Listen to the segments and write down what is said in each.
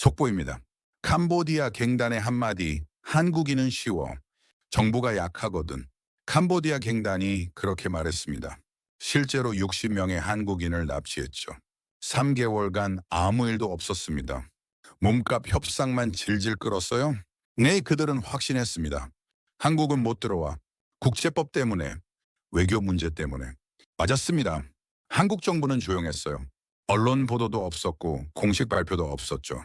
속보입니다. 캄보디아 갱단의 한마디, 한국인은 쉬워. 정부가 약하거든. 캄보디아 갱단이 그렇게 말했습니다. 실제로 60명의 한국인을 납치했죠. 3개월간 아무 일도 없었습니다. 몸값 협상만 질질 끌었어요? 네, 그들은 확신했습니다. 한국은 못 들어와. 국제법 때문에, 외교 문제 때문에. 맞았습니다. 한국 정부는 조용했어요. 언론 보도도 없었고 공식 발표도 없었죠.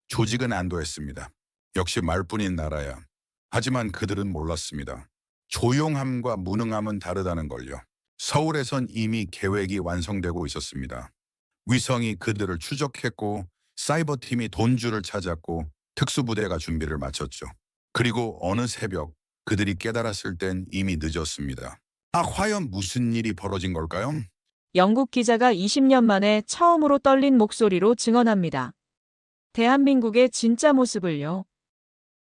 조직은 안도했습니다. 역시 말뿐인 나라야. 하지만 그들은 몰랐습니다. 조용함과 무능함은 다르다는 걸요. 서울에선 이미 계획이 완성되고 있었습니다. 위성이 그들을 추적했고 사이버팀이 돈줄을 찾았고 특수부대가 준비를 마쳤죠. 그리고 어느 새벽 그들이 깨달았을 땐 이미 늦었습니다. 과연 무슨 일이 벌어진 걸까요? 영국 기자가 20년 만에 처음으로 떨린 목소리로 증언합니다. 대한민국의 진짜 모습을요.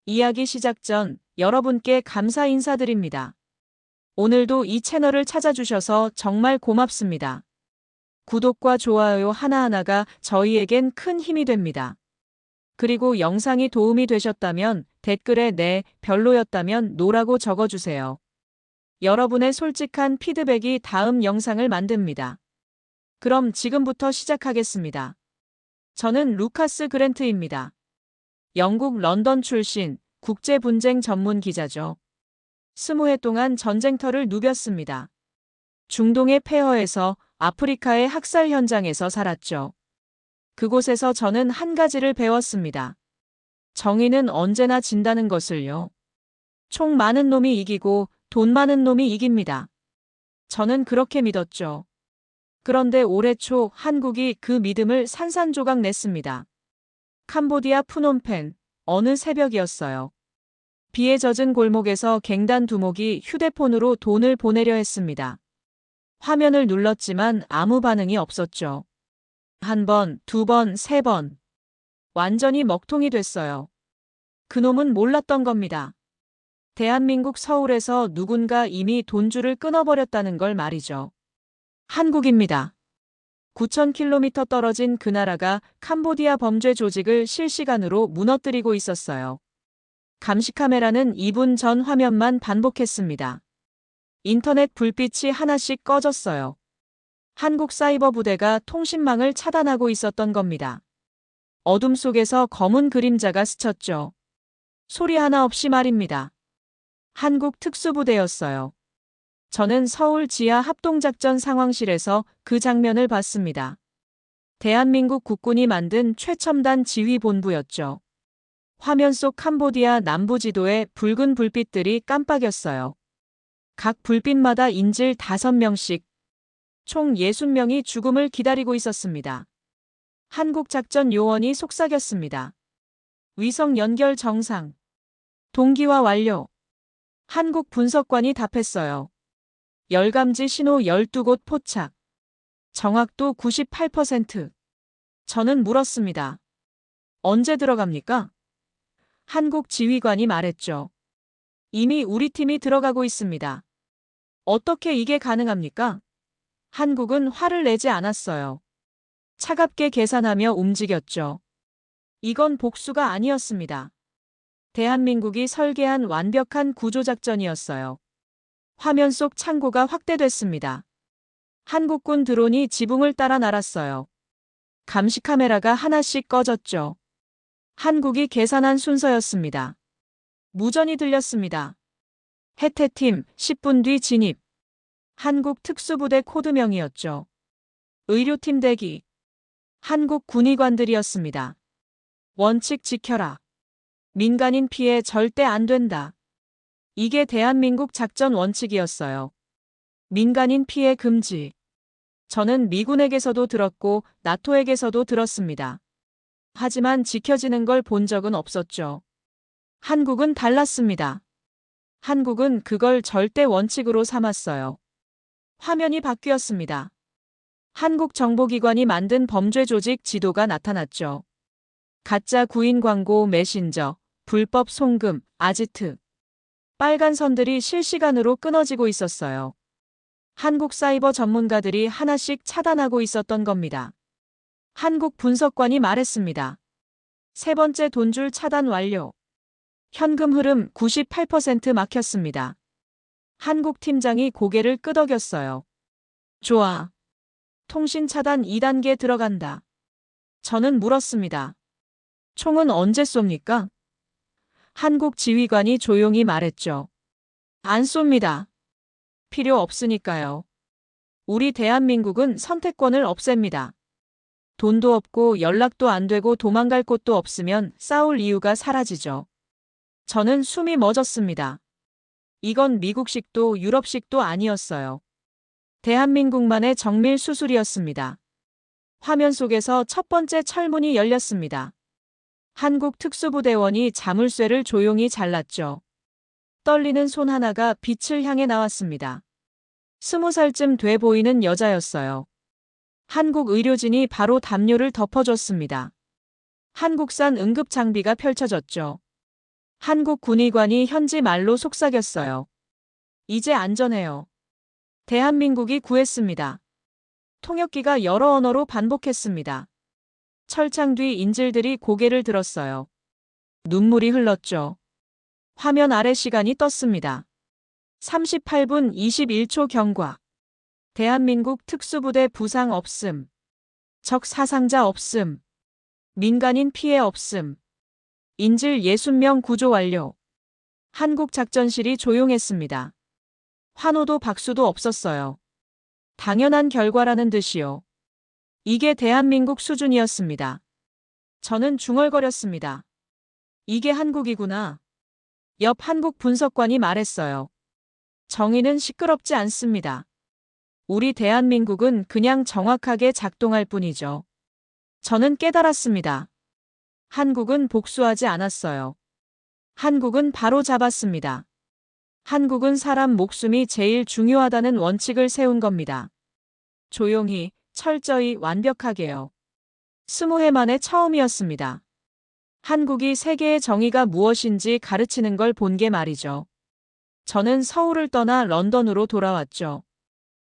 이야기 시작 전 여러분께 감사 인사드립니다. 오늘도 이 채널을 찾아주셔서 정말 고맙습니다. 구독과 좋아요 하나하나가 저희에겐 큰 힘이 됩니다. 그리고 영상이 도움이 되셨다면 댓글에 네, 별로였다면 노라고 적어주세요. 여러분의 솔직한 피드백이 다음 영상을 만듭니다. 그럼 지금부터 시작하겠습니다. 저는 루카스 그랜트입니다. 영국 런던 출신 국제분쟁 전문 기자죠. 20해 동안 전쟁터를 누볐습니다. 중동의 폐허에서 아프리카의 학살 현장에서 살았죠. 그곳에서 저는 한 가지를 배웠습니다. 정의는 언제나 진다는 것을요. 총 많은 놈이 이기고 돈 많은 놈이 이깁니다. 저는 그렇게 믿었죠. 그런데 올해 초 한국이 그 믿음을 산산조각 냈습니다. 캄보디아 푸놈펜, 어느 새벽이었어요. 비에 젖은 골목에서 갱단 두목이 휴대폰으로 돈을 보내려 했습니다. 화면을 눌렀지만 아무 반응이 없었죠. 한 번, 두 번, 세 번. 완전히 먹통이 됐어요. 그놈은 몰랐던 겁니다. 대한민국 서울에서 누군가 이미 돈줄을 끊어버렸다는 걸 말이죠. 한국입니다. 9,000km 떨어진 그 나라가 캄보디아 범죄 조직을 실시간으로 무너뜨리고 있었어요. 감시 카메라는 2분 전 화면만 반복했습니다. 인터넷 불빛이 하나씩 꺼졌어요. 한국 사이버 부대가 통신망을 차단하고 있었던 겁니다. 어둠 속에서 검은 그림자가 스쳤죠. 소리 하나 없이 말입니다. 한국 특수부대였어요. 저는 서울 지하 합동작전 상황실에서 그 장면을 봤습니다. 대한민국 국군이 만든 최첨단 지휘본부였죠. 화면 속 캄보디아 남부 지도에 붉은 불빛들이 깜빡였어요. 각 불빛마다 인질 5명씩, 총 60명이 죽음을 기다리고 있었습니다. 한국 작전 요원이 속삭였습니다. 위성 연결 정상. 동기화 완료. 한국 분석관이 답했어요. 열감지 신호 12곳 포착. 정확도 98%. 저는 물었습니다. 언제 들어갑니까? 한국 지휘관이 말했죠. 이미 우리 팀이 들어가고 있습니다. 어떻게 이게 가능합니까? 한국은 화를 내지 않았어요. 차갑게 계산하며 움직였죠. 이건 복수가 아니었습니다. 대한민국이 설계한 완벽한 구조작전이었어요. 화면 속 창고가 확대됐습니다. 한국군 드론이 지붕을 따라 날았어요. 감시 카메라가 하나씩 꺼졌죠. 한국이 계산한 순서였습니다. 무전이 들렸습니다. 해태팀 10분 뒤 진입. 한국 특수부대 코드명이었죠. 의료팀 대기. 한국 군의관들이었습니다. 원칙 지켜라. 민간인 피해 절대 안 된다. 이게 대한민국 작전 원칙이었어요. 민간인 피해 금지. 저는 미군에게서도 들었고 나토에게서도 들었습니다. 하지만 지켜지는 걸 본 적은 없었죠. 한국은 달랐습니다. 한국은 그걸 절대 원칙으로 삼았어요. 화면이 바뀌었습니다. 한국 정보기관이 만든 범죄 조직 지도가 나타났죠. 가짜 구인 광고 메신저, 불법 송금, 아지트. 빨간 선들이 실시간으로 끊어지고 있었어요. 한국 사이버 전문가들이 하나씩 차단하고 있었던 겁니다. 한국 분석관이 말했습니다. 세 번째 돈줄 차단 완료. 현금 흐름 98% 막혔습니다. 한국 팀장이 고개를 끄덕였어요. 좋아. 통신 차단 2단계 들어간다. 저는 물었습니다. 총은 언제 쏩니까? 한국 지휘관이 조용히 말했죠. 안 쏩니다. 필요 없으니까요. 우리 대한민국은 선택권을 없앱니다. 돈도 없고 연락도 안 되고 도망갈 곳도 없으면 싸울 이유가 사라지죠. 저는 숨이 멎었습니다. 이건 미국식도 유럽식도 아니었어요. 대한민국만의 정밀 수술이었습니다. 화면 속에서 첫 번째 철문이 열렸습니다. 한국 특수부대원이 자물쇠를 조용히 잘랐죠. 떨리는 손 하나가 빛을 향해 나왔습니다. 20살쯤 돼 보이는 여자였어요. 한국 의료진이 바로 담요를 덮어줬습니다. 한국산 응급 장비가 펼쳐졌죠. 한국 군의관이 현지 말로 속삭였어요. 이제 안전해요. 대한민국이 구했습니다. 통역기가 여러 언어로 반복했습니다. 철창 뒤 인질들이 고개를 들었어요. 눈물이 흘렀죠. 화면 아래 시간이 떴습니다. 38분 21초 경과. 대한민국 특수부대 부상 없음. 적 사상자 없음. 민간인 피해 없음. 인질 60명 구조 완료. 한국 작전실이 조용했습니다. 환호도 박수도 없었어요. 당연한 결과라는 듯이요. 이게 대한민국 수준이었습니다. 저는 중얼거렸습니다. 이게 한국이구나. 옆 한국 분석관이 말했어요. 정의는 시끄럽지 않습니다. 우리 대한민국은 그냥 정확하게 작동할 뿐이죠. 저는 깨달았습니다. 한국은 복수하지 않았어요. 한국은 바로 잡았습니다. 한국은 사람 목숨이 제일 중요하다는 원칙을 세운 겁니다. 조용히, 철저히, 완벽하게요. 20해 만에 처음이었습니다. 한국이 세계의 정의가 무엇인지 가르치는 걸 본 게 말이죠. 저는 서울을 떠나 런던으로 돌아왔죠.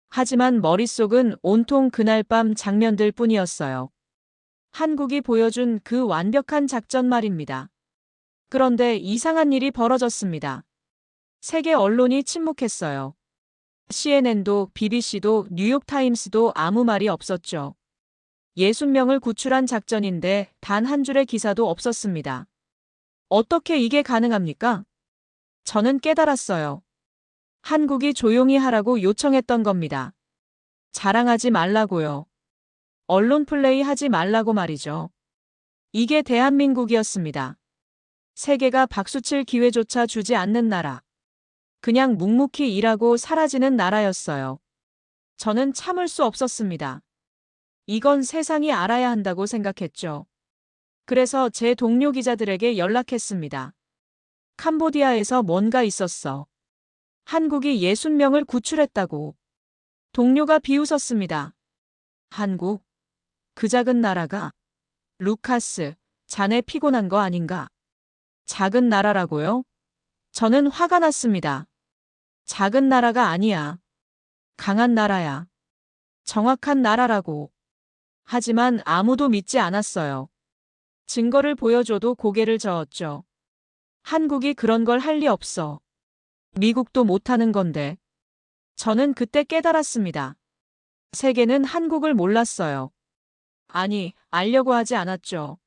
하지만 머릿속은 온통 그날 밤 장면들 뿐이었어요. 한국이 보여준 그 완벽한 작전 말입니다. 그런데 이상한 일이 벌어졌습니다. 세계 언론이 침묵했어요. CNN도 BBC도 뉴욕타임스도 아무 말이 없었죠. 60명을 구출한 작전인데 단 한 줄의 기사도 없었습니다. 어떻게 이게 가능합니까? 저는 깨달았어요. 한국이 조용히 하라고 요청했던 겁니다. 자랑하지 말라고요. 언론 플레이 하지 말라고 말이죠. 이게 대한민국이었습니다. 세계가 박수칠 기회조차 주지 않는 나라. 그냥 묵묵히 일하고 사라지는 나라였어요. 저는 참을 수 없었습니다. 이건 세상이 알아야 한다고 생각했죠. 그래서 제 동료 기자들에게 연락했습니다. 캄보디아에서 뭔가 있었어. 한국이 60명을 구출했다고. 동료가 비웃었습니다. 한국? 그 작은 나라가? 루카스, 자네 피곤한 거 아닌가? 작은 나라라고요? 저는 화가 났습니다. 작은 나라가 아니야. 강한 나라야. 정확한 나라라고. 하지만 아무도 믿지 않았어요. 증거를 보여줘도 고개를 저었죠. 한국이 그런 걸 할 리 없어. 미국도 못하는 건데. 저는 그때 깨달았습니다. 세계는 한국을 몰랐어요. 아니, 알려고 하지 않았죠.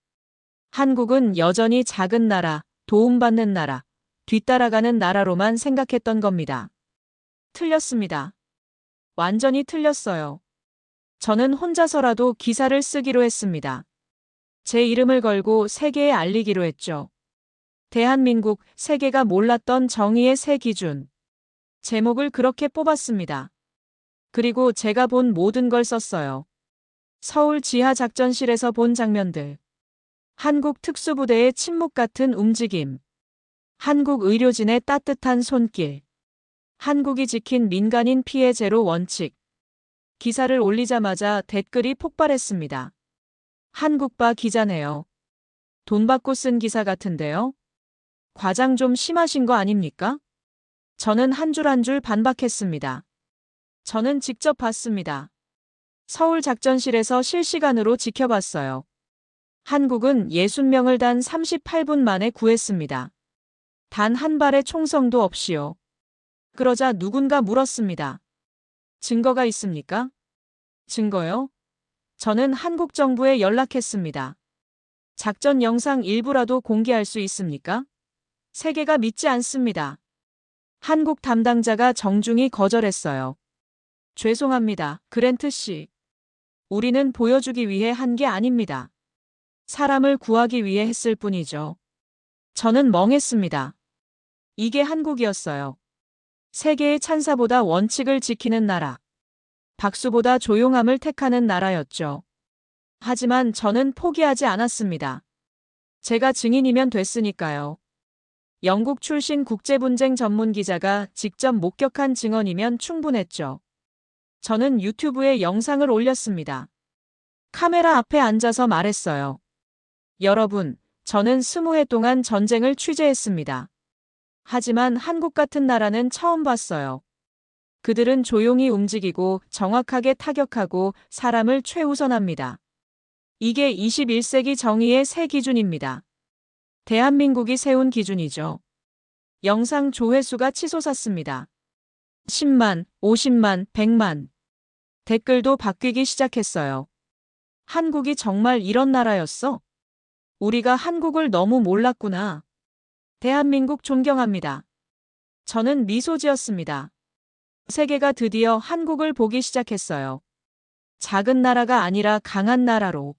한국은 여전히 작은 나라, 도움받는 나라, 뒤따라가는 나라로만 생각했던 겁니다. 틀렸습니다. 완전히 틀렸어요. 저는 혼자서라도 기사를 쓰기로 했습니다. 제 이름을 걸고 세계에 알리기로 했죠. 대한민국, 세계가 몰랐던 정의의 새 기준. 제목을 그렇게 뽑았습니다. 그리고 제가 본 모든 걸 썼어요. 서울 지하 작전실에서 본 장면들. 한국 특수부대의 침묵 같은 움직임. 한국 의료진의 따뜻한 손길. 한국이 지킨 민간인 피해 제로 원칙. 기사를 올리자마자 댓글이 폭발했습니다. 한국바 기자네요. 돈 받고 쓴 기사 같은데요? 과장 좀 심하신 거 아닙니까? 저는 한 줄 한 줄 반박했습니다. 저는 직접 봤습니다. 서울 작전실에서 실시간으로 지켜봤어요. 한국은 60명을 단 38분 만에 구했습니다. 단 한 발의 총성도 없이요. 그러자 누군가 물었습니다. 증거가 있습니까? 증거요? 저는 한국 정부에 연락했습니다. 작전 영상 일부라도 공개할 수 있습니까? 세계가 믿지 않습니다. 한국 담당자가 정중히 거절했어요. 죄송합니다, 그랜트 씨. 우리는 보여주기 위해 한 게 아닙니다. 사람을 구하기 위해 했을 뿐이죠. 저는 멍했습니다. 이게 한국이었어요. 세계의 찬사보다 원칙을 지키는 나라. 박수보다 조용함을 택하는 나라였죠. 하지만 저는 포기하지 않았습니다. 제가 증인이면 됐으니까요. 영국 출신 국제분쟁 전문 기자가 직접 목격한 증언이면 충분했죠. 저는 유튜브에 영상을 올렸습니다. 카메라 앞에 앉아서 말했어요. 여러분, 저는 20해 동안 전쟁을 취재했습니다. 하지만 한국 같은 나라는 처음 봤어요. 그들은 조용히 움직이고 정확하게 타격하고 사람을 최우선합니다. 이게 21세기 정의의 새 기준입니다. 대한민국이 세운 기준이죠. 영상 조회수가 치솟았습니다. 10만, 50만, 100만. 댓글도 바뀌기 시작했어요. 한국이 정말 이런 나라였어? 우리가 한국을 너무 몰랐구나. 대한민국 존경합니다. 저는 미소 지었습니다. 세계가 드디어 한국을 보기 시작했어요. 작은 나라가 아니라 강한 나라로.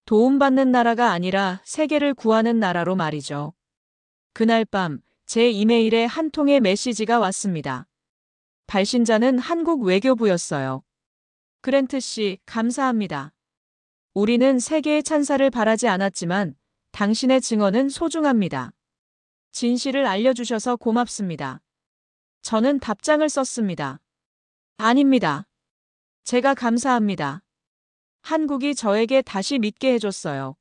도움받는 나라가 아니라 세계를 구하는 나라로 말이죠. 그날 밤, 제 이메일에 한 통의 메시지가 왔습니다. 발신자는 한국 외교부였어요. 그랜트 씨, 감사합니다. 우리는 세계의 찬사를 바라지 않았지만 당신의 증언은 소중합니다. 진실을 알려주셔서 고맙습니다. 저는 답장을 썼습니다. 아닙니다. 제가 감사합니다. 한국이 저에게 다시 믿게 해줬어요.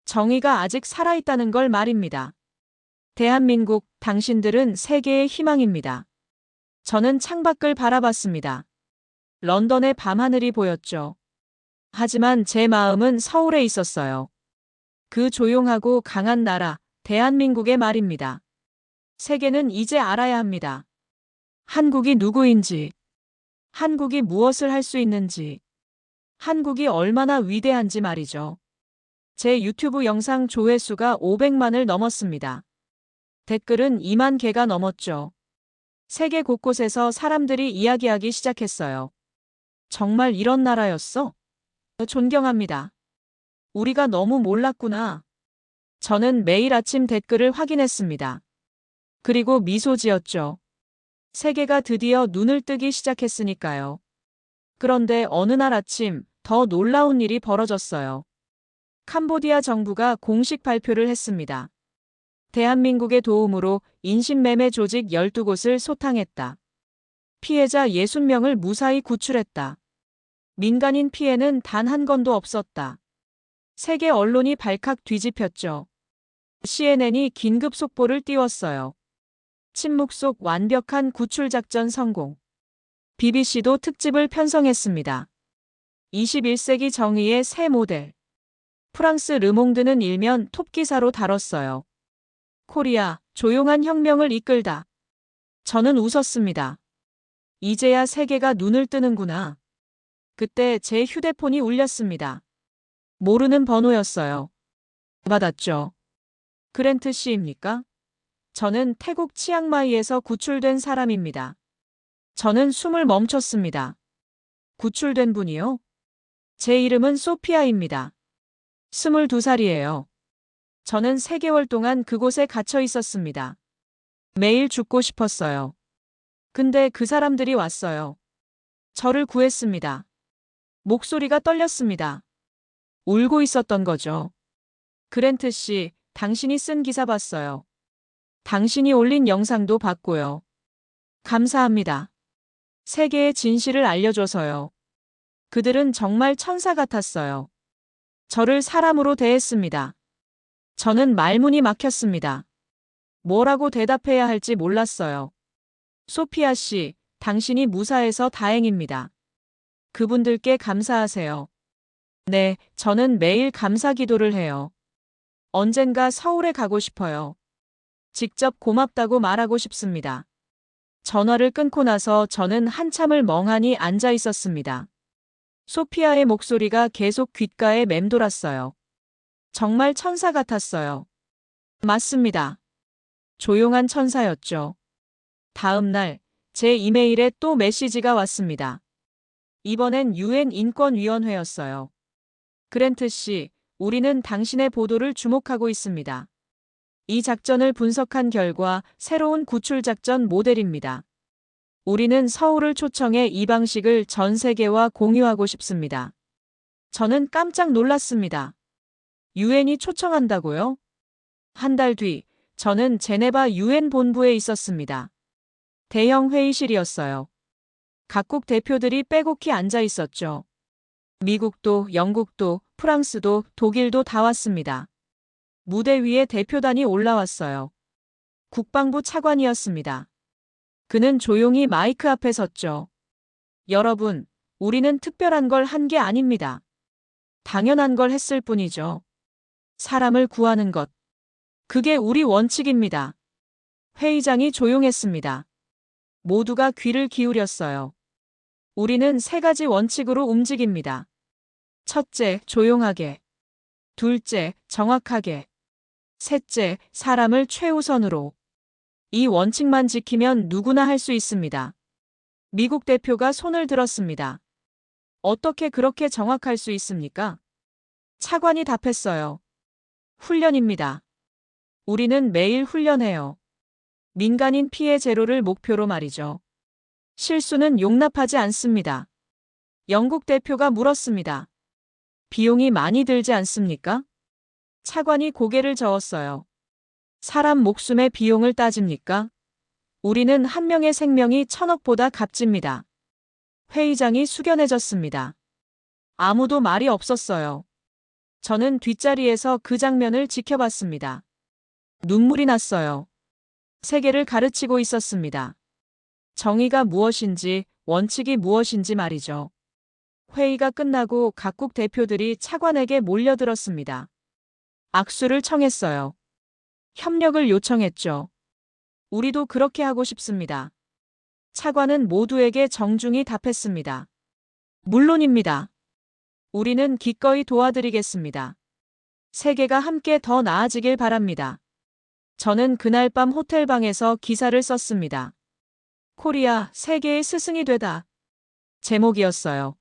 정의가 아직 살아있다는 걸 말입니다. 대한민국, 당신들은 세계의 희망입니다. 저는 창밖을 바라봤습니다. 런던의 밤하늘이 보였죠. 하지만 제 마음은 서울에 있었어요. 그 조용하고 강한 나라, 대한민국의 말입니다. 세계는 이제 알아야 합니다. 한국이 누구인지, 한국이 무엇을 할 수 있는지, 한국이 얼마나 위대한지 말이죠. 제 유튜브 영상 조회수가 500만을 넘었습니다. 댓글은 2만 개가 넘었죠. 세계 곳곳에서 사람들이 이야기하기 시작했어요. 정말 이런 나라였어? 존경합니다. 우리가 너무 몰랐구나. 저는 매일 아침 댓글을 확인했습니다. 그리고 미소 지었죠. 세계가 드디어 눈을 뜨기 시작했으니까요. 그런데 어느 날 아침 더 놀라운 일이 벌어졌어요. 캄보디아 정부가 공식 발표를 했습니다. 대한민국의 도움으로 인신매매 조직 12곳을 소탕했다. 피해자 60명을 무사히 구출했다. 민간인 피해는 단 한 건도 없었다. 세계 언론이 발칵 뒤집혔죠. CNN이 긴급 속보를 띄웠어요. 침묵 속 완벽한 구출작전 성공. BBC도 특집을 편성했습니다. 21세기 정의의 새 모델. 프랑스 르몽드는 일면 톱기사로 다뤘어요. 코리아, 조용한 혁명을 이끌다. 저는 웃었습니다. 이제야 세계가 눈을 뜨는구나. 그때 제 휴대폰이 울렸습니다. 모르는 번호였어요. 받았죠. 그랜트 씨입니까? 저는 태국 치앙마이에서 구출된 사람입니다. 저는 숨을 멈췄습니다. 구출된 분이요? 제 이름은 소피아입니다. 22살이에요. 저는 3개월 동안 그곳에 갇혀 있었습니다. 매일 죽고 싶었어요. 근데 그 사람들이 왔어요. 저를 구했습니다. 목소리가 떨렸습니다. 울고 있었던 거죠. 그랜트 씨, 당신이 쓴 기사 봤어요. 당신이 올린 영상도 봤고요. 감사합니다. 세계의 진실을 알려줘서요. 그들은 정말 천사 같았어요. 저를 사람으로 대했습니다. 저는 말문이 막혔습니다. 뭐라고 대답해야 할지 몰랐어요. 소피아 씨, 당신이 무사해서 다행입니다. 그분들께 감사하세요. 네, 저는 매일 감사 기도를 해요. 언젠가 서울에 가고 싶어요. 직접 고맙다고 말하고 싶습니다. 전화를 끊고 나서 저는 한참을 멍하니 앉아 있었습니다. 소피아의 목소리가 계속 귓가에 맴돌았어요. 정말 천사 같았어요. 맞습니다. 조용한 천사였죠. 다음 날, 제 이메일에 또 메시지가 왔습니다. 이번엔 유엔 인권위원회였어요. 그랜트 씨, 우리는 당신의 보도를 주목하고 있습니다. 이 작전을 분석한 결과 새로운 구출작전 모델입니다. 우리는 서울을 초청해 이 방식을 전 세계와 공유하고 싶습니다. 저는 깜짝 놀랐습니다. 유엔이 초청한다고요? 한 달 뒤, 저는 제네바 유엔 본부에 있었습니다. 대형 회의실이었어요. 각국 대표들이 빼곡히 앉아 있었죠. 미국도, 영국도, 프랑스도, 독일도 다 왔습니다. 무대 위에 대표단이 올라왔어요. 국방부 차관이었습니다. 그는 조용히 마이크 앞에 섰죠. 여러분, 우리는 특별한 걸 한 게 아닙니다. 당연한 걸 했을 뿐이죠. 사람을 구하는 것. 그게 우리 원칙입니다. 회의장이 조용했습니다. 모두가 귀를 기울였어요. 우리는 세 가지 원칙으로 움직입니다. 첫째, 조용하게. 둘째, 정확하게. 셋째, 사람을 최우선으로. 이 원칙만 지키면 누구나 할 수 있습니다. 미국 대표가 손을 들었습니다. 어떻게 그렇게 정확할 수 있습니까? 차관이 답했어요. 훈련입니다. 우리는 매일 훈련해요. 민간인 피해 제로를 목표로 말이죠. 실수는 용납하지 않습니다. 영국 대표가 물었습니다. 비용이 많이 들지 않습니까? 차관이 고개를 저었어요. 사람 목숨의 비용을 따집니까? 우리는 한 명의 생명이 1,000억보다 값집니다. 회의장이 숙연해졌습니다. 아무도 말이 없었어요. 저는 뒷자리에서 그 장면을 지켜봤습니다. 눈물이 났어요. 세계를 가르치고 있었습니다. 정의가 무엇인지, 원칙이 무엇인지 말이죠. 회의가 끝나고 각국 대표들이 차관에게 몰려들었습니다. 악수를 청했어요. 협력을 요청했죠. 우리도 그렇게 하고 싶습니다. 차관은 모두에게 정중히 답했습니다. 물론입니다. 우리는 기꺼이 도와드리겠습니다. 세계가 함께 더 나아지길 바랍니다. 저는 그날 밤 호텔방에서 기사를 썼습니다. 코리아, 세계의 스승이 되다. 제목이었어요.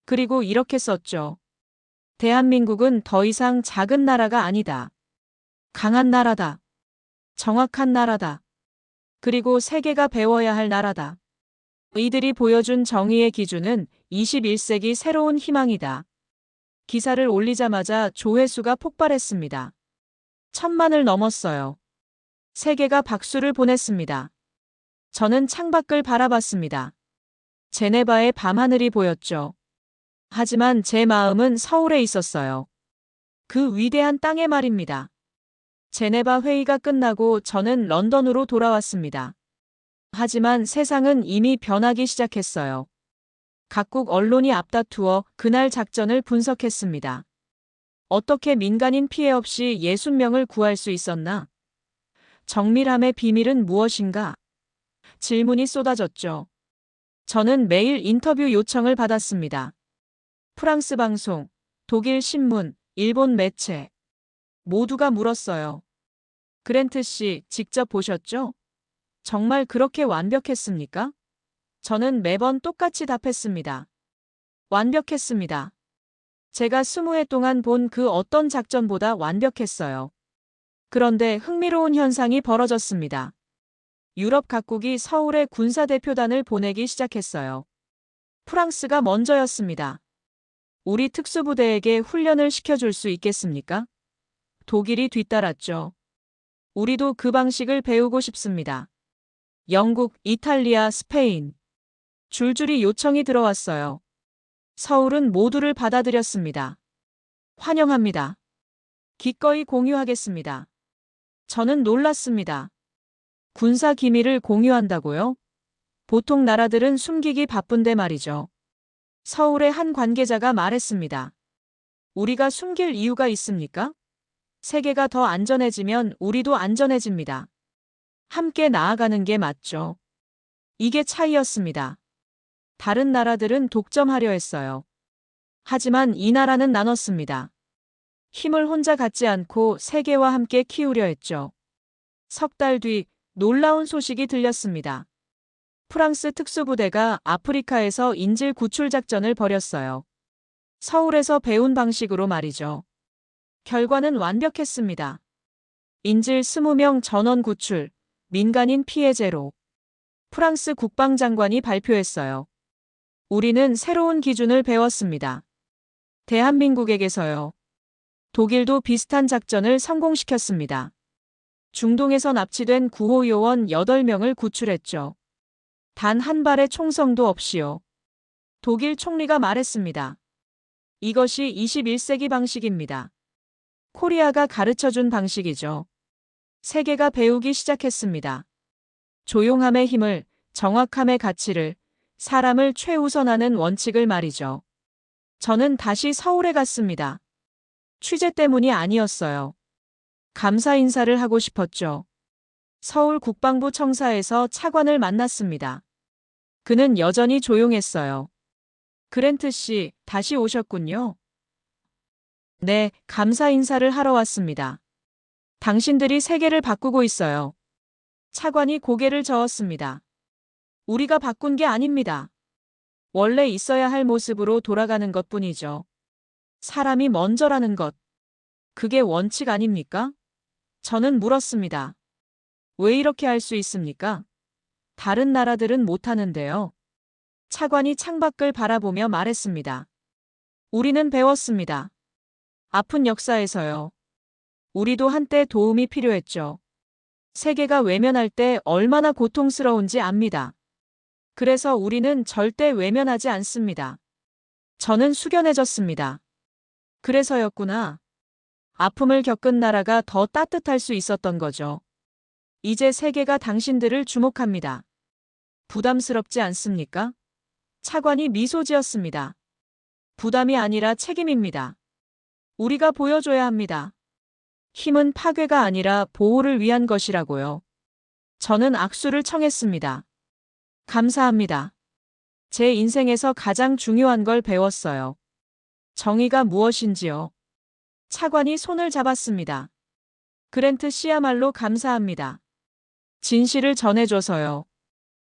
그리고 이렇게 썼죠. 대한민국은 더 이상 작은 나라가 아니다. 강한 나라다. 정확한 나라다. 그리고 세계가 배워야 할 나라다. 이들이 보여준 정의의 기준은 21세기 새로운 희망이다. 기사를 올리자마자 조회수가 폭발했습니다. 1,000만을 넘었어요. 세계가 박수를 보냈습니다. 저는 창밖을 바라봤습니다. 제네바의 밤하늘이 보였죠. 하지만 제 마음은 서울에 있었어요. 그 위대한 땅에 말입니다. 제네바 회의가 끝나고 저는 런던으로 돌아왔습니다. 하지만 세상은 이미 변하기 시작했어요. 각국 언론이 앞다투어 그날 작전을 분석했습니다. 어떻게 민간인 피해 없이 60명을 구할 수 있었나? 정밀함의 비밀은 무엇인가? 질문이 쏟아졌죠. 저는 매일 인터뷰 요청을 받았습니다. 프랑스 방송, 독일 신문, 일본 매체. 모두가 물었어요. 그랜트 씨, 직접 보셨죠? 정말 그렇게 완벽했습니까? 저는 매번 똑같이 답했습니다. 완벽했습니다. 제가 20해 동안 본 그 어떤 작전보다 완벽했어요. 그런데 흥미로운 현상이 벌어졌습니다. 유럽 각국이 서울에 군사대표단을 보내기 시작했어요. 프랑스가 먼저였습니다. 우리 특수부대에게 훈련을 시켜줄 수 있겠습니까? 독일이 뒤따랐죠. 우리도 그 방식을 배우고 싶습니다. 영국, 이탈리아, 스페인. 줄줄이 요청이 들어왔어요. 서울은 모두를 받아들였습니다. 환영합니다. 기꺼이 공유하겠습니다. 저는 놀랐습니다. 군사 기밀을 공유한다고요? 보통 나라들은 숨기기 바쁜데 말이죠. 서울의 한 관계자가 말했습니다. 우리가 숨길 이유가 있습니까? 세계가 더 안전해지면 우리도 안전해집니다. 함께 나아가는 게 맞죠. 이게 차이였습니다. 다른 나라들은 독점하려 했어요. 하지만 이 나라는 나눴습니다. 힘을 혼자 갖지 않고 세계와 함께 키우려 했죠. 석 달 뒤 놀라운 소식이 들렸습니다. 프랑스 특수부대가 아프리카에서 인질 구출 작전을 벌였어요. 서울에서 배운 방식으로 말이죠. 결과는 완벽했습니다. 인질 20명 전원 구출, 민간인 피해 제로. 프랑스 국방장관이 발표했어요. 우리는 새로운 기준을 배웠습니다. 대한민국에게서요. 독일도 비슷한 작전을 성공시켰습니다. 중동에서 납치된 구호 요원 8명을 구출했죠. 단 한 발의 총성도 없이요. 독일 총리가 말했습니다. 이것이 21세기 방식입니다. 코리아가 가르쳐준 방식이죠. 세계가 배우기 시작했습니다. 조용함의 힘을, 정확함의 가치를, 사람을 최우선하는 원칙을 말이죠. 저는 다시 서울에 갔습니다. 취재 때문이 아니었어요. 감사 인사를 하고 싶었죠. 서울 국방부 청사에서 차관을 만났습니다. 그는 여전히 조용했어요. 그랜트 씨, 다시 오셨군요. 네, 감사 인사를 하러 왔습니다. 당신들이 세계를 바꾸고 있어요. 차관이 고개를 저었습니다. 우리가 바꾼 게 아닙니다. 원래 있어야 할 모습으로 돌아가는 것뿐이죠. 사람이 먼저라는 것. 그게 원칙 아닙니까? 저는 물었습니다. 왜 이렇게 할 수 있습니까? 다른 나라들은 못하는데요. 차관이 창밖을 바라보며 말했습니다. 우리는 배웠습니다. 아픈 역사에서요. 우리도 한때 도움이 필요했죠. 세계가 외면할 때 얼마나 고통스러운지 압니다. 그래서 우리는 절대 외면하지 않습니다. 저는 숙연해졌습니다. 그래서였구나. 아픔을 겪은 나라가 더 따뜻할 수 있었던 거죠. 이제 세계가 당신들을 주목합니다. 부담스럽지 않습니까? 차관이 미소 지었습니다. 부담이 아니라 책임입니다. 우리가 보여줘야 합니다. 힘은 파괴가 아니라 보호를 위한 것이라고요. 저는 악수를 청했습니다. 감사합니다. 제 인생에서 가장 중요한 걸 배웠어요. 정의가 무엇인지요. 차관이 손을 잡았습니다. 그랜트 씨야말로 감사합니다. 진실을 전해줘서요.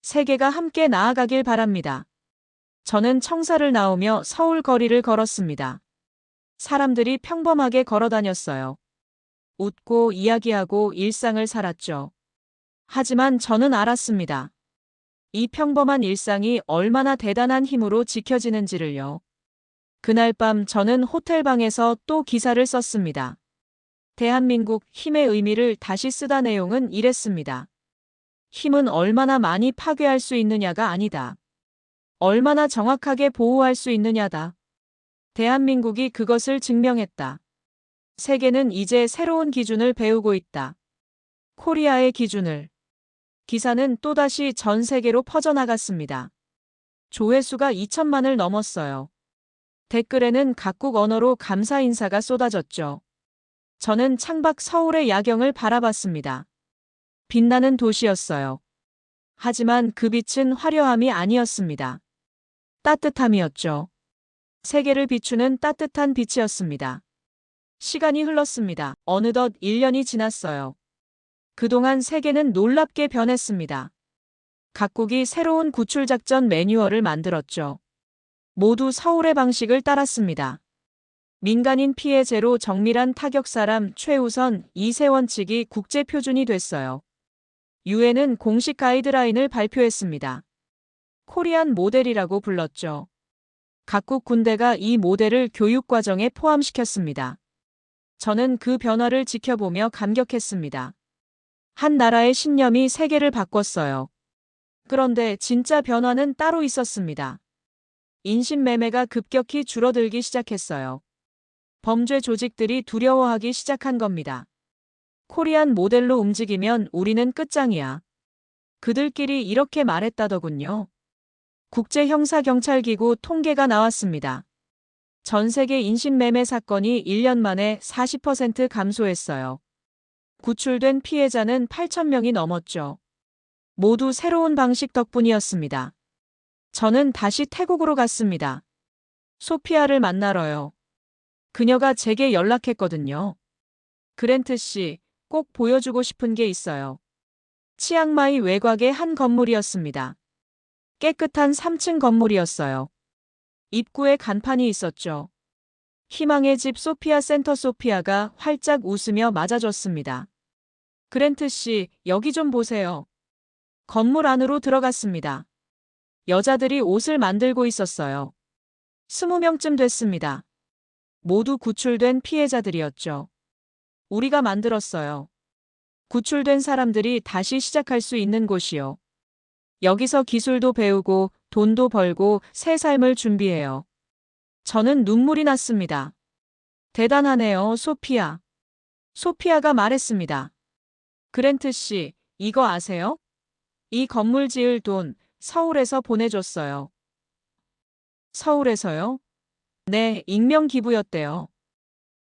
세계가 함께 나아가길 바랍니다. 저는 청사를 나오며 서울 거리를 걸었습니다. 사람들이 평범하게 걸어다녔어요. 웃고 이야기하고 일상을 살았죠. 하지만 저는 알았습니다. 이 평범한 일상이 얼마나 대단한 힘으로 지켜지는지를요. 그날 밤 저는 호텔방에서 또 기사를 썼습니다. 대한민국 힘의 의미를 다시 쓰다. 내용은 이랬습니다. 힘은 얼마나 많이 파괴할 수 있느냐가 아니다. 얼마나 정확하게 보호할 수 있느냐다. 대한민국이 그것을 증명했다. 세계는 이제 새로운 기준을 배우고 있다. 코리아의 기준을. 기사는 또다시 전 세계로 퍼져나갔습니다. 조회수가 2천만을 넘었어요. 댓글에는 각국 언어로 감사 인사가 쏟아졌죠. 저는 창밖 서울의 야경을 바라봤습니다. 빛나는 도시였어요. 하지만 그 빛은 화려함이 아니었습니다. 따뜻함이었죠. 세계를 비추는 따뜻한 빛이었습니다. 시간이 흘렀습니다. 어느덧 1년이 지났어요. 그동안 세계는 놀랍게 변했습니다. 각국이 새로운 구출작전 매뉴얼을 만들었죠. 모두 서울의 방식을 따랐습니다. 민간인 피해 제로, 정밀한 타격, 사람 최우선, 이 세 원칙이 국제 표준이 됐어요. 유엔은 공식 가이드라인을 발표했습니다. 코리안 모델이라고 불렀죠. 각국 군대가 이 모델을 교육 과정에 포함시켰습니다. 저는 그 변화를 지켜보며 감격했습니다. 한 나라의 신념이 세계를 바꿨어요. 그런데 진짜 변화는 따로 있었습니다. 인신매매가 급격히 줄어들기 시작했어요. 범죄 조직들이 두려워하기 시작한 겁니다. 코리안 모델로 움직이면 우리는 끝장이야. 그들끼리 이렇게 말했다더군요. 국제형사경찰기구 통계가 나왔습니다. 전 세계 인신매매 사건이 1년 만에 40% 감소했어요. 구출된 피해자는 8,000명이 넘었죠. 모두 새로운 방식 덕분이었습니다. 저는 다시 태국으로 갔습니다. 소피아를 만나러요. 그녀가 제게 연락했거든요. 그랜트 씨, 꼭 보여주고 싶은 게 있어요. 치앙마이 외곽의 한 건물이었습니다. 깨끗한 3층 건물이었어요. 입구에 간판이 있었죠. 희망의 집 소피아 센터. 소피아가 활짝 웃으며 맞아줬습니다. 그랜트 씨, 여기 좀 보세요. 건물 안으로 들어갔습니다. 여자들이 옷을 만들고 있었어요. 20명쯤 됐습니다. 모두 구출된 피해자들이었죠. 우리가 만들었어요. 구출된 사람들이 다시 시작할 수 있는 곳이요. 여기서 기술도 배우고 돈도 벌고 새 삶을 준비해요. 저는 눈물이 났습니다. 대단하네요, 소피아. 소피아가 말했습니다. 그랜트 씨, 이거 아세요? 이 건물 지을 돈 서울에서 보내줬어요. 서울에서요? 네, 익명 기부였대요.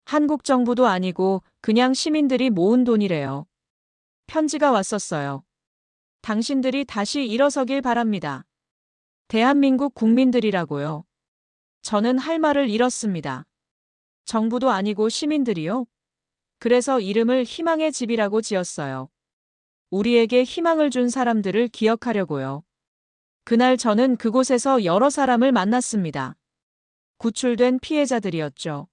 한국 정부도 아니고 그냥 시민들이 모은 돈이래요. 편지가 왔었어요. 당신들이 다시 일어서길 바랍니다. 대한민국 국민들이라고요. 저는 할 말을 잃었습니다. 정부도 아니고 시민들이요? 그래서 이름을 희망의 집이라고 지었어요. 우리에게 희망을 준 사람들을 기억하려고요. 그날 저는 그곳에서 여러 사람을 만났습니다. 구출된 피해자들이었죠.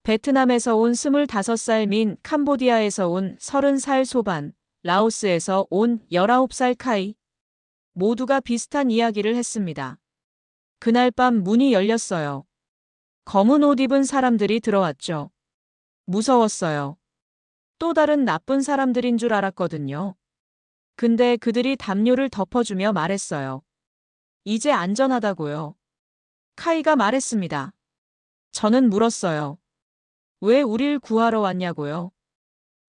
베트남에서 온 25살 민, 캄보디아에서 온 30살 소반, 라오스에서 온 19살 카이. 모두가 비슷한 이야기를 했습니다. 그날 밤 문이 열렸어요. 검은 옷 입은 사람들이 들어왔죠. 무서웠어요. 또 다른 나쁜 사람들인 줄 알았거든요. 근데 그들이 담요를 덮어주며 말했어요. 이제 안전하다고요. 카이가 말했습니다. 저는 물었어요. 왜 우릴 구하러 왔냐고요?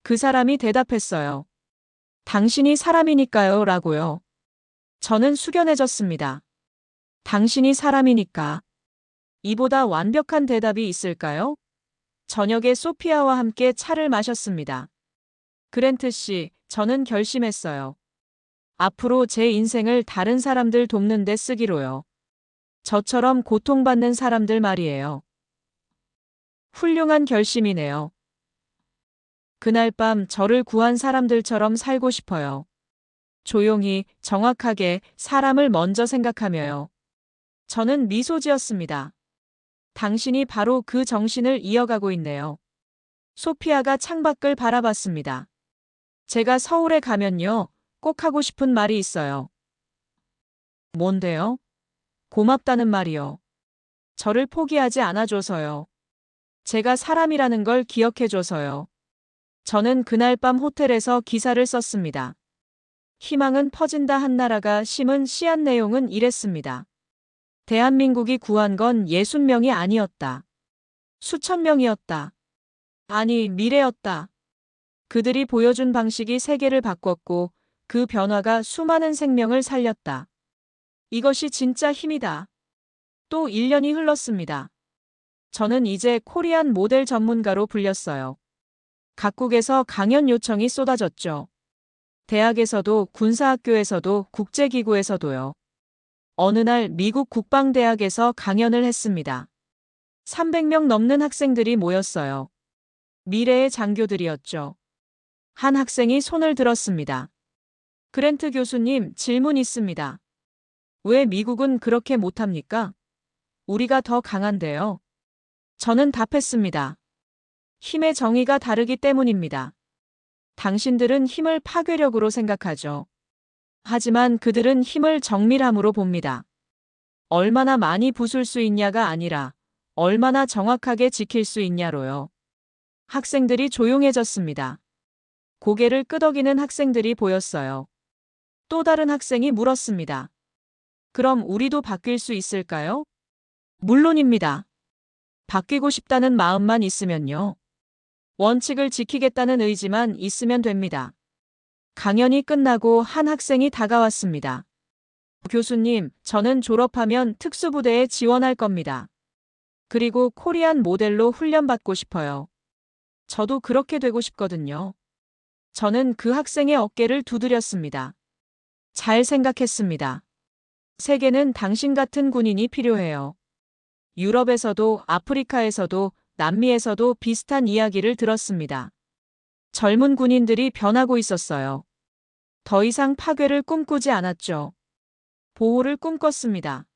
그 사람이 대답했어요. 당신이 사람이니까요 라고요. 저는 숙연해졌습니다. 당신이 사람이니까. 이보다 완벽한 대답이 있을까요? 저녁에 소피아와 함께 차를 마셨습니다. 그랜트 씨, 저는 결심했어요. 앞으로 제 인생을 다른 사람들 돕는 데 쓰기로요. 저처럼 고통받는 사람들 말이에요. 훌륭한 결심이네요. 그날 밤 저를 구한 사람들처럼 살고 싶어요. 조용히, 정확하게 사람을 먼저 생각하며요. 저는 미소 지었습니다. 당신이 바로 그 정신을 이어가고 있네요. 소피아가 창밖을 바라봤습니다. 제가 서울에 가면요, 꼭 하고 싶은 말이 있어요. 뭔데요? 고맙다는 말이요. 저를 포기하지 않아줘서요. 제가 사람이라는 걸 기억해줘서요. 저는 그날 밤 호텔에서 기사를 썼습니다. 희망은 퍼진다 한 나라가 심은 씨앗. 내용은 이랬습니다. 대한민국이 구한 건 60명이 아니었다. 수천 명이었다. 아니, 미래였다. 그들이 보여준 방식이 세계를 바꿨고 그 변화가 수많은 생명을 살렸다. 이것이 진짜 힘이다. 또 1년이 흘렀습니다. 저는 이제 코리안 모델 전문가로 불렸어요. 각국에서 강연 요청이 쏟아졌죠. 대학에서도 군사학교에서도 국제기구에서도요. 어느 날 미국 국방대학에서 강연을 했습니다. 300명 넘는 학생들이 모였어요. 미래의 장교들이었죠. 한 학생이 손을 들었습니다. 그랜트 교수님, 질문 있습니다. 왜 미국은 그렇게 못합니까? 우리가 더 강한데요. 저는 답했습니다. 힘의 정의가 다르기 때문입니다. 당신들은 힘을 파괴력으로 생각하죠. 하지만 그들은 힘을 정밀함으로 봅니다. 얼마나 많이 부술 수 있냐가 아니라 얼마나 정확하게 지킬 수 있냐로요. 학생들이 조용해졌습니다. 고개를 끄덕이는 학생들이 보였어요. 또 다른 학생이 물었습니다. 그럼 우리도 바뀔 수 있을까요? 물론입니다. 바뀌고 싶다는 마음만 있으면요. 원칙을 지키겠다는 의지만 있으면 됩니다. 강연이 끝나고 한 학생이 다가왔습니다. 교수님, 저는 졸업하면 특수부대에 지원할 겁니다. 그리고 코리안 모델로 훈련받고 싶어요. 저도 그렇게 되고 싶거든요. 저는 그 학생의 어깨를 두드렸습니다. 잘 생각했습니다. 세계는 당신 같은 군인이 필요해요. 유럽에서도 아프리카에서도 남미에서도 비슷한 이야기를 들었습니다. 젊은 군인들이 변하고 있었어요. 더 이상 파괴를 꿈꾸지 않았죠. 보호를 꿈꿨습니다.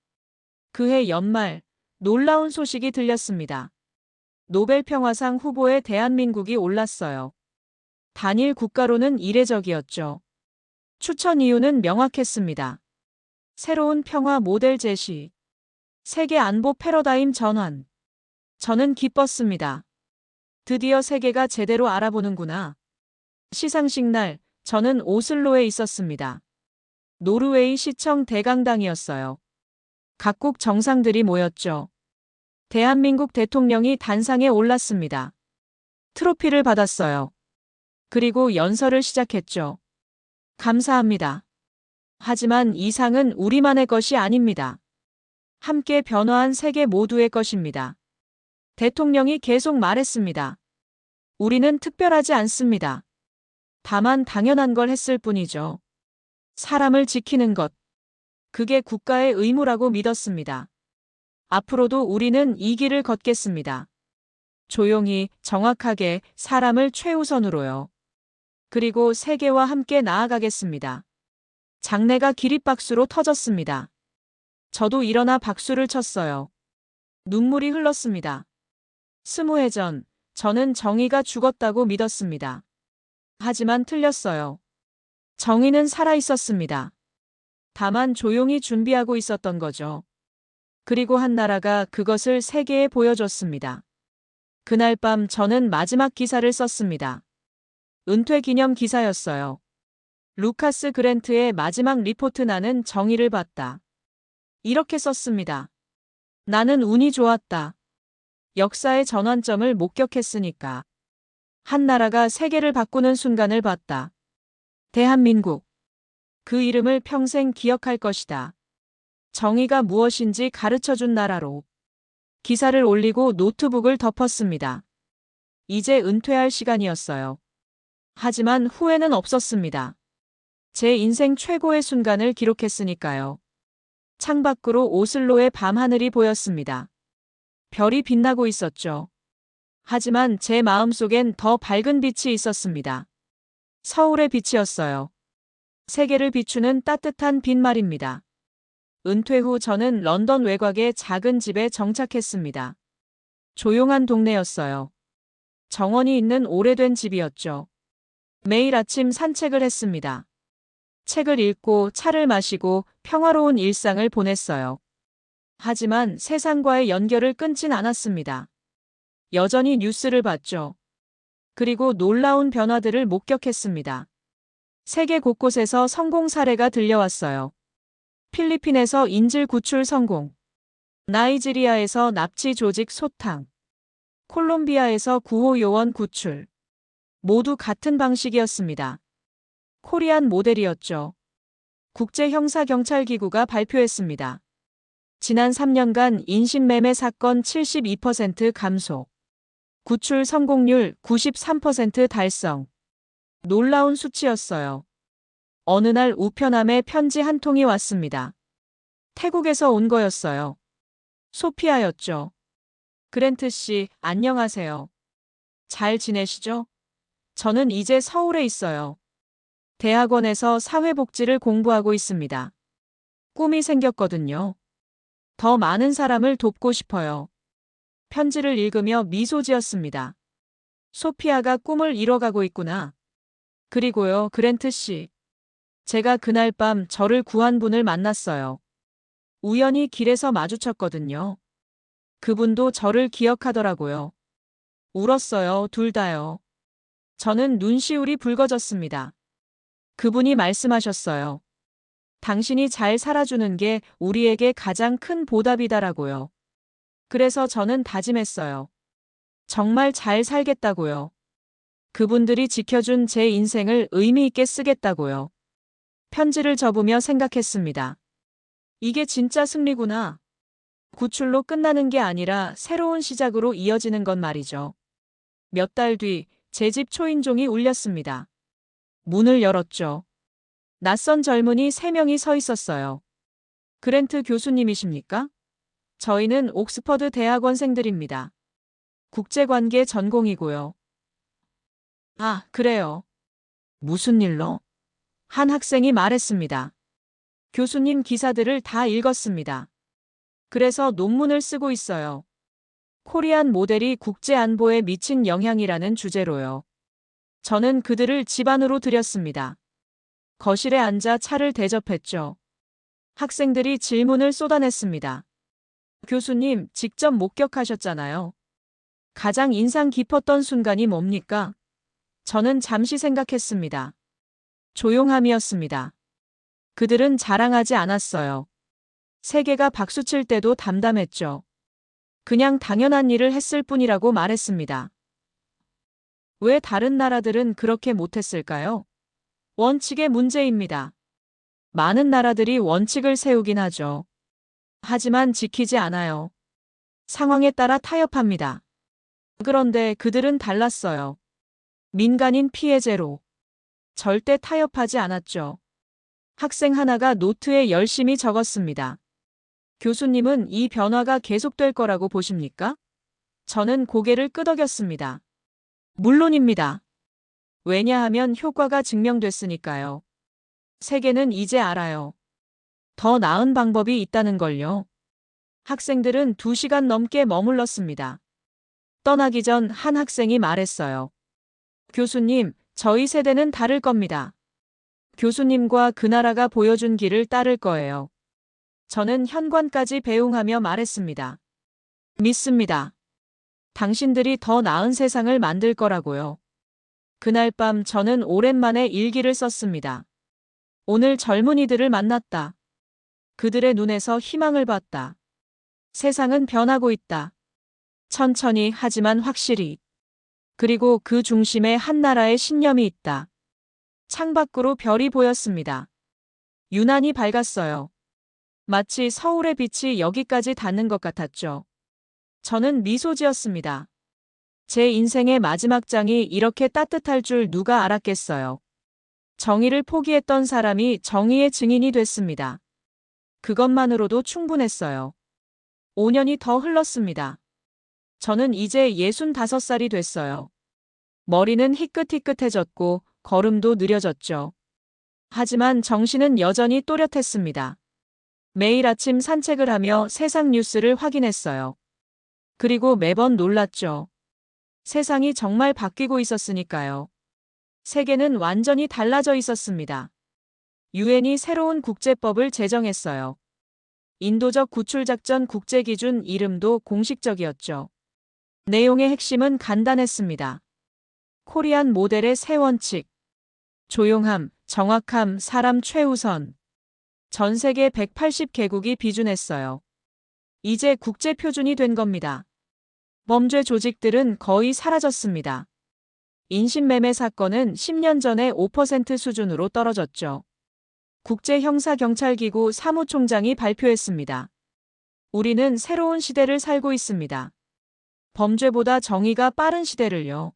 그해 연말 놀라운 소식이 들렸습니다. 노벨 평화상 후보에 대한민국이 올랐어요. 단일 국가로는 이례적이었죠. 추천 이유는 명확했습니다. 새로운 평화 모델 제시. 세계 안보 패러다임 전환. 저는 기뻤습니다. 드디어 세계가 제대로 알아보는구나. 시상식 날 저는 오슬로에 있었습니다. 노르웨이 시청 대강당이었어요. 각국 정상들이 모였죠. 대한민국 대통령이 단상에 올랐습니다. 트로피를 받았어요. 그리고 연설을 시작했죠. 감사합니다. 하지만 이 상은 우리만의 것이 아닙니다. 함께 변화한 세계 모두의 것입니다. 대통령이 계속 말했습니다. 우리는 특별하지 않습니다. 다만 당연한 걸 했을 뿐이죠. 사람을 지키는 것. 그게 국가의 의무라고 믿었습니다. 앞으로도 우리는 이 길을 걷겠습니다. 조용히, 정확하게, 사람을 최우선으로요. 그리고 세계와 함께 나아가겠습니다. 장내가 기립박수로 터졌습니다. 저도 일어나 박수를 쳤어요. 눈물이 흘렀습니다. 20해 전, 저는 정의가 죽었다고 믿었습니다. 하지만 틀렸어요. 정의는 살아있었습니다. 다만 조용히 준비하고 있었던 거죠. 그리고 한 나라가 그것을 세계에 보여줬습니다. 그날 밤 저는 마지막 기사를 썼습니다. 은퇴 기념 기사였어요. 루카스 그랜트의 마지막 리포트 나는 정의를 봤다. 이렇게 썼습니다. 나는 운이 좋았다. 역사의 전환점을 목격했으니까. 한 나라가 세계를 바꾸는 순간을 봤다. 대한민국. 그 이름을 평생 기억할 것이다. 정의가 무엇인지 가르쳐준 나라로. 기사를 올리고 노트북을 덮었습니다. 이제 은퇴할 시간이었어요. 하지만 후회는 없었습니다. 제 인생 최고의 순간을 기록했으니까요. 창밖으로 오슬로의 밤하늘이 보였습니다. 별이 빛나고 있었죠. 하지만 제 마음속엔 더 밝은 빛이 있었습니다. 서울의 빛이었어요. 세계를 비추는 따뜻한 빛 말입니다. 은퇴 후 저는 런던 외곽의 작은 집에 정착했습니다. 조용한 동네였어요. 정원이 있는 오래된 집이었죠. 매일 아침 산책을 했습니다. 책을 읽고 차를 마시고 평화로운 일상을 보냈어요. 하지만 세상과의 연결을 끊진 않았습니다. 여전히 뉴스를 봤죠. 그리고 놀라운 변화들을 목격했습니다. 세계 곳곳에서 성공 사례가 들려왔어요. 필리핀에서 인질 구출 성공. 나이지리아에서 납치 조직 소탕. 콜롬비아에서 구호 요원 구출. 모두 같은 방식이었습니다. 코리안 모델이었죠. 국제형사경찰기구가 발표했습니다. 지난 3년간 인신매매 사건 72% 감소. 구출 성공률 93% 달성. 놀라운 수치였어요. 어느 날 우편함에 편지 한 통이 왔습니다. 태국에서 온 거였어요. 소피아였죠. 그랜트 씨, 안녕하세요. 잘 지내시죠? 저는 이제 서울에 있어요. 대학원에서 사회복지를 공부하고 있습니다. 꿈이 생겼거든요. 더 많은 사람을 돕고 싶어요. 편지를 읽으며 미소 지었습니다. 소피아가 꿈을 이뤄가고 있구나. 그리고요, 그랜트 씨. 제가 그날 밤 저를 구한 분을 만났어요. 우연히 길에서 마주쳤거든요. 그분도 저를 기억하더라고요. 울었어요, 둘 다요. 저는 눈시울이 붉어졌습니다. 그분이 말씀하셨어요. 당신이 잘 살아주는 게 우리에게 가장 큰 보답이다라고요. 그래서 저는 다짐했어요. 정말 잘 살겠다고요. 그분들이 지켜준 제 인생을 의미 있게 쓰겠다고요. 편지를 접으며 생각했습니다. 이게 진짜 승리구나. 구출로 끝나는 게 아니라 새로운 시작으로 이어지는 건 말이죠. 몇 달 뒤 제 집 초인종이 울렸습니다. 문을 열었죠. 낯선 젊은이 3명이 서 있었어요. 그랜트 교수님이십니까? 저희는 옥스퍼드 대학원생들입니다. 국제관계 전공이고요. 아, 그래요. 무슨 일로? 한 학생이 말했습니다. 교수님 기사들을 다 읽었습니다. 그래서 논문을 쓰고 있어요. 코리안 모델이 국제 안보에 미친 영향이라는 주제로요. 저는 그들을 집 안으로 들였습니다. 거실에 앉아 차를 대접했죠. 학생들이 질문을 쏟아냈습니다. 교수님, 직접 목격하셨잖아요. 가장 인상 깊었던 순간이 뭡니까? 저는 잠시 생각했습니다. 조용함이었습니다. 그들은 자랑하지 않았어요. 세계가 박수칠 때도 담담했죠. 그냥 당연한 일을 했을 뿐이라고 말했습니다. 왜 다른 나라들은 그렇게 못했을까요? 원칙의 문제입니다. 많은 나라들이 원칙을 세우긴 하죠. 하지만 지키지 않아요. 상황에 따라 타협합니다. 그런데 그들은 달랐어요. 민간인 피해 제로. 절대 타협하지 않았죠. 학생 하나가 노트에 열심히 적었습니다. 교수님은 이 변화가 계속될 거라고 보십니까? 저는 고개를 끄덕였습니다. 물론입니다. 왜냐하면 효과가 증명됐으니까요. 세계는 이제 알아요. 더 나은 방법이 있다는 걸요. 학생들은 2시간 넘게 머물렀습니다. 떠나기 전 한 학생이 말했어요. 교수님, 저희 세대는 다를 겁니다. 교수님과 그 나라가 보여준 길을 따를 거예요. 저는 현관까지 배웅하며 말했습니다. 믿습니다. 당신들이 더 나은 세상을 만들 거라고요. 그날 밤 저는 오랜만에 일기를 썼습니다. 오늘 젊은이들을 만났다. 그들의 눈에서 희망을 봤다. 세상은 변하고 있다. 천천히 하지만 확실히. 그리고 그 중심에 한 나라의 신념이 있다. 창밖으로 별이 보였습니다. 유난히 밝았어요. 마치 서울의 빛이 여기까지 닿는 것 같았죠. 저는 미소 지었습니다. 제 인생의 마지막 장이 이렇게 따뜻할 줄 누가 알았겠어요. 정의를 포기했던 사람이 정의의 증인이 됐습니다. 그것만으로도 충분했어요. 5년이 더 흘렀습니다. 저는 이제 65살이 됐어요. 머리는 희끗희끗해졌고 걸음도 느려졌죠. 하지만 정신은 여전히 또렷했습니다. 매일 아침 산책을 하며 세상 뉴스를 확인했어요. 그리고 매번 놀랐죠. 세상이 정말 바뀌고 있었으니까요. 세계는 완전히 달라져 있었습니다. 유엔이 새로운 국제법을 제정했어요. 인도적 구출작전 국제기준 이름도 공식적이었죠. 내용의 핵심은 간단했습니다. 코리안 모델의 새 원칙. 조용함, 정확함, 사람 최우선. 전 세계 180개국이 비준했어요. 이제 국제 표준이 된 겁니다. 범죄 조직들은 거의 사라졌습니다. 인신매매 사건은 10년 전에 5% 수준으로 떨어졌죠. 국제형사경찰기구 사무총장이 발표했습니다. 우리는 새로운 시대를 살고 있습니다. 범죄보다 정의가 빠른 시대를요.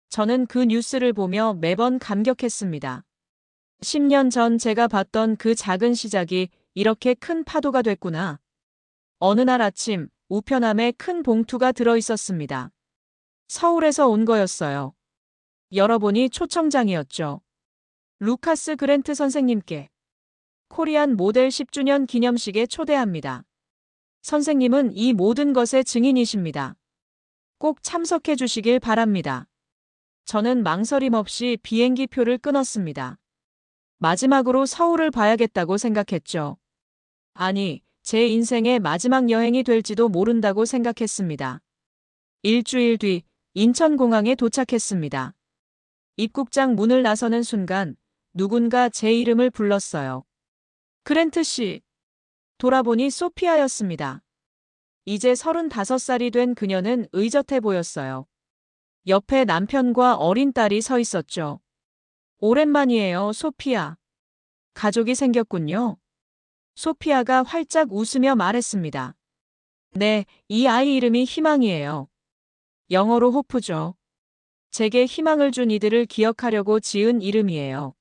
저는 그 뉴스를 보며 매번 감격했습니다. 10년 전 제가 봤던 그 작은 시작이 이렇게 큰 파도가 됐구나. 어느 날 아침 우편함에 큰 봉투가 들어 있었습니다. 서울에서 온 거였어요. 열어보니 초청장이었죠. 루카스 그랜트 선생님께 코리안 모델 10주년 기념식에 초대합니다. 선생님은 이 모든 것의 증인이십니다. 꼭 참석해 주시길 바랍니다. 저는 망설임 없이 비행기 표를 끊었습니다. 마지막으로 서울을 봐야겠다고 생각했죠. 아니, 제 인생의 마지막 여행이 될지도 모른다고 생각했습니다. 일주일 뒤 인천공항에 도착했습니다. 입국장 문을 나서는 순간 누군가 제 이름을 불렀어요. 그랜트 씨. 돌아보니 소피아였습니다. 이제 35살이 된 그녀는 의젓해 보였어요. 옆에 남편과 어린 딸이 서 있었죠. 오랜만이에요, 소피아. 가족이 생겼군요. 소피아가 활짝 웃으며 말했습니다. 네, 이 아이 이름이 희망이에요. 영어로 호프죠. 제게 희망을 준 이들을 기억하려고 지은 이름이에요.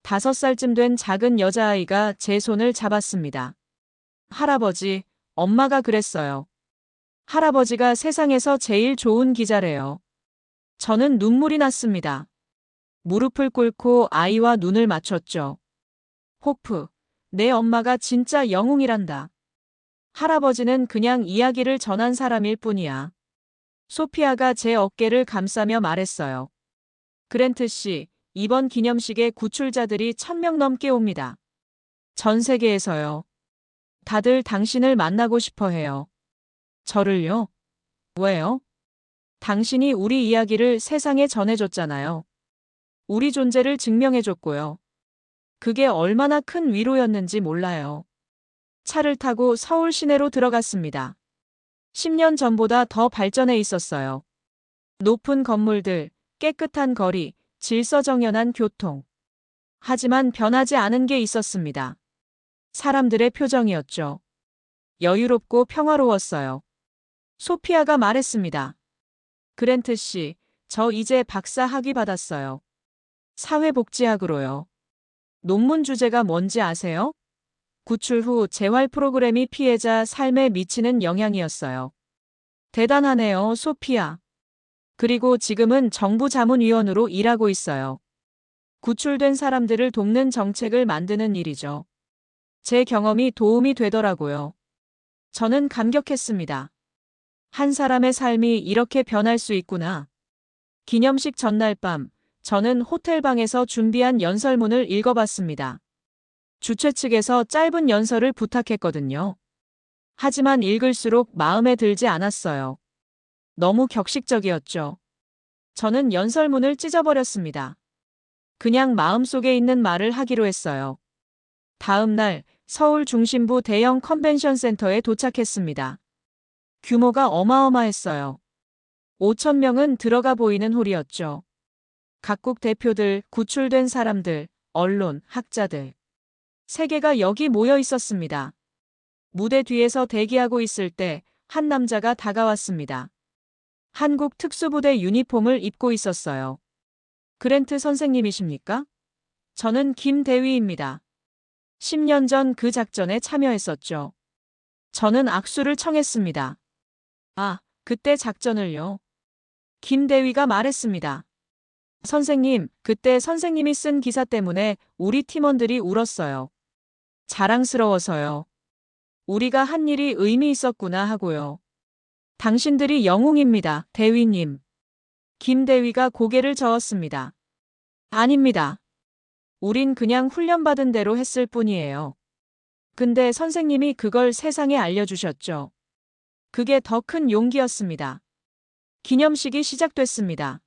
5살쯤 된 작은 여자아이가 제 손을 잡았습니다. 할아버지, 엄마가 그랬어요. 할아버지가 세상에서 제일 좋은 기자래요. 저는 눈물이 났습니다. 무릎을 꿇고 아이와 눈을 맞췄죠. 호프, 내 엄마가 진짜 영웅이란다. 할아버지는 그냥 이야기를 전한 사람일 뿐이야. 소피아가 제 어깨를 감싸며 말했어요. 그랜트 씨, 이번 기념식에 구출자들이 1000명 넘게 옵니다. 전 세계에서요. 다들 당신을 만나고 싶어 해요. 저를요? 왜요? 당신이 우리 이야기를 세상에 전해줬잖아요. 우리 존재를 증명해줬고요. 그게 얼마나 큰 위로였는지 몰라요. 차를 타고 서울 시내로 들어갔습니다. 10년 전보다 더 발전해 있었어요. 높은 건물들, 깨끗한 거리, 질서정연한 교통. 하지만 변하지 않은 게 있었습니다. 사람들의 표정이었죠. 여유롭고 평화로웠어요. 소피아가 말했습니다. 그랜트 씨, 저 이제 박사 학위 받았어요. 사회복지학으로요. 논문 주제가 뭔지 아세요? 구출 후 재활 프로그램이 피해자 삶에 미치는 영향이었어요. 대단하네요, 소피아. 그리고 지금은 정부 자문위원으로 일하고 있어요. 구출된 사람들을 돕는 정책을 만드는 일이죠. 제 경험이 도움이 되더라고요. 저는 감격했습니다. 한 사람의 삶이 이렇게 변할 수 있구나. 기념식 전날 밤, 저는 호텔방에서 준비한 연설문을 읽어봤습니다. 주최 측에서 짧은 연설을 부탁했거든요. 하지만 읽을수록 마음에 들지 않았어요. 너무 격식적이었죠. 저는 연설문을 찢어버렸습니다. 그냥 마음속에 있는 말을 하기로 했어요. 다음 날 서울 중심부 대형 컨벤션 센터에 도착했습니다. 규모가 어마어마했어요. 5,000명은 들어가 보이는 홀이었죠. 각국 대표들, 구출된 사람들, 언론, 학자들. 세계가 여기 모여 있었습니다. 무대 뒤에서 대기하고 있을 때 한 남자가 다가왔습니다. 한국 특수부대 유니폼을 입고 있었어요. 그랜트 선생님이십니까? 저는 김대위입니다. 10년 전 그 작전에 참여했었죠. 저는 악수를 청했습니다. 아, 그때 작전을요. 김대위가 말했습니다. 선생님, 그때 선생님이 쓴 기사 때문에 우리 팀원들이 울었어요. 자랑스러워서요. 우리가 한 일이 의미 있었구나 하고요. 당신들이 영웅입니다, 대위님. 김대위가 고개를 저었습니다. 아닙니다. 우린 그냥 훈련받은 대로 했을 뿐이에요. 근데 선생님이 그걸 세상에 알려주셨죠. 그게 더 큰 용기였습니다. 기념식이 시작됐습니다.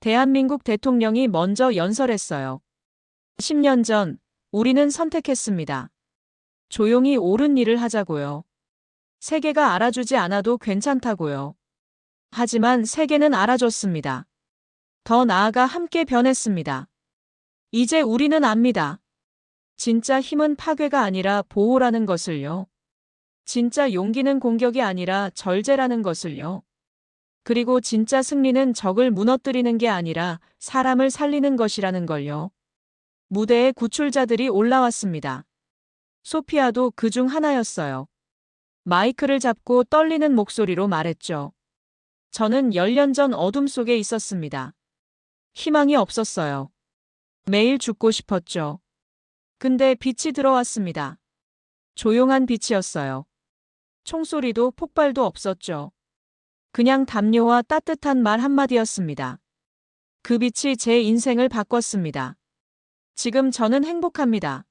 대한민국 대통령이 먼저 연설했어요. 10년 전, 우리는 선택했습니다. 조용히 옳은 일을 하자고요. 세계가 알아주지 않아도 괜찮다고요. 하지만 세계는 알아줬습니다. 더 나아가 함께 변했습니다. 이제 우리는 압니다. 진짜 힘은 파괴가 아니라 보호라는 것을요. 진짜 용기는 공격이 아니라 절제라는 것을요. 그리고 진짜 승리는 적을 무너뜨리는 게 아니라 사람을 살리는 것이라는 걸요. 무대에 구출자들이 올라왔습니다. 소피아도 그 중 하나였어요. 마이크를 잡고 떨리는 목소리로 말했죠. 저는 10년 전 어둠 속에 있었습니다. 희망이 없었어요. 매일 죽고 싶었죠. 근데 빛이 들어왔습니다. 조용한 빛이었어요. 총소리도 폭발도 없었죠. 그냥 담요와 따뜻한 말 한마디였습니다. 그 빛이 제 인생을 바꿨습니다. 지금 저는 행복합니다.